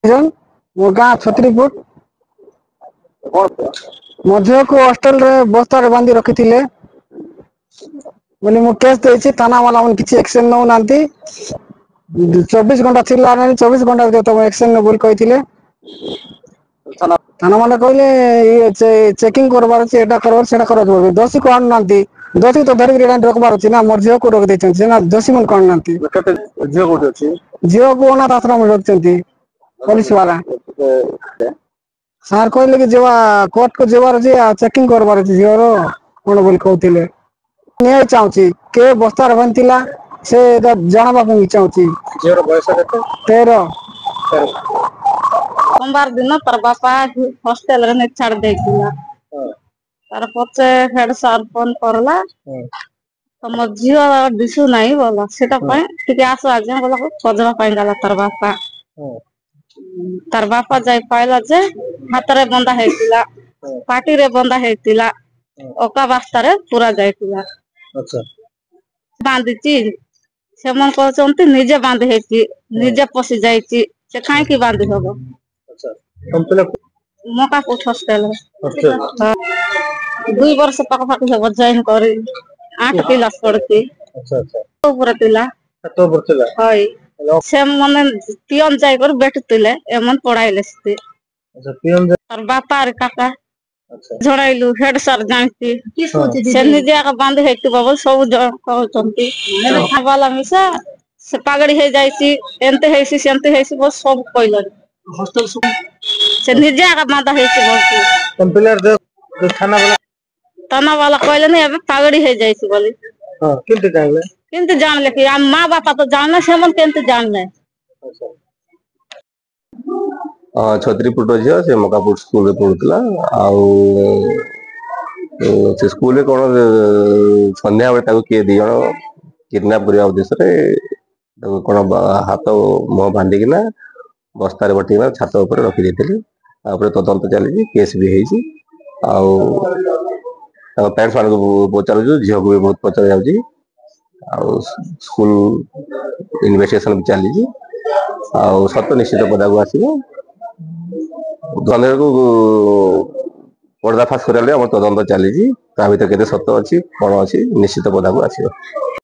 जन मो गाँ छतरीपुर मो झील को हॉस्टल रे बस्ता रे बांधी रखी थिले बोले मो केस देछि थाना वाला मन किछि एक्शन नौ नांती 24 घंटा थिला नहीं 24 घंटा दे तुम एक्शन न बोल कहिथिले थाना वाला कहले ये चेकिंग करबार छै एटा करबार सेटा करबार दोषी को आन नांती दोषी तो धरि रेडा रखबार अछि ना मोर झील को रोक देछन से ना दोषी मन कोन नांती कते झियो कोठी अछि झील को अनाथ आश्रम में रखछंती पुलिस वाला सार कहले कि जेवा कोर्ट को जेवार अछि चेकिंग करबार अछि झील कोन बोल कहथिले नहीं चाहूची के बस्ता रे बनतिला से जानबा को चाहूची झियोर बयस कते 13 सोमवार दिन तार बापा हॉस्टेल रे नहीं छाड़ देथिला तार पचे हेड सर फोन करला तम झियो दिसु नहीं बोला सेटा पय टिके आसो आजे बोला खोजवा पाई गला तार बापा जाई पाइला जे हाथ रे बंधा हेतिला पाटी रे बंधा हेतिला ओका वास्ता रे पूरा जाइतिला अच्छा बांधिची से मन कहचंती निजे बांध हेची निजे पसी जाईची से काहे की बांधी हबो अच्छा कंप्लेन मका को हॉस्टेल हॉस्टेल 2 वर्ष पाक पाक हबो जॉइन करी 8 क्लास पढ़ती अच्छा अच्छा ऊपर तिला तो बरतला होय से मन पियन जाई कर बैठतिले एमन पढ़ाइलेस्ती अच्छा पियन और बापा रे काका अच्छा झड़ाइलु हेड सर जानती से निजे का बांध हेती बाबू सब कहचंती वाला मिसा से पागड़ी हे जाईसी एंते हेसी सेंते हेसी बस सब कहलन हॉस्टल से निजे का बांधा हेसी बोलती कंप्लेन दे थाना वाला वाला कहले नहीं अबे पागड़ी हे जाईसी बोली हां किंतु जानले किंतु जान ले कि हम मां बापा तो जानले से मन केंते जानले अच्छा छतरीपुर झील से मकापुर स्कूल रे पढ़ुला से स्कूल रे कोन संध्या बेले किए दी जन किडनैप करने उद्देश्य कोन हाथ मुह बांधिकिना बस्तार बटिकिना छात उपर रखी देते तदंत चली केस भी होती पेरेंट्स मान पचार झील को भी बहुत पचार जाऊँगी स्कूल इन्वेस्टिगेशन भी चली सत्य निश्चित पदा को आसो को पर्दाफाश कराया तदंत चली भर के सत्य अच्छी कौन अच्छी निश्चित पदा को आसो।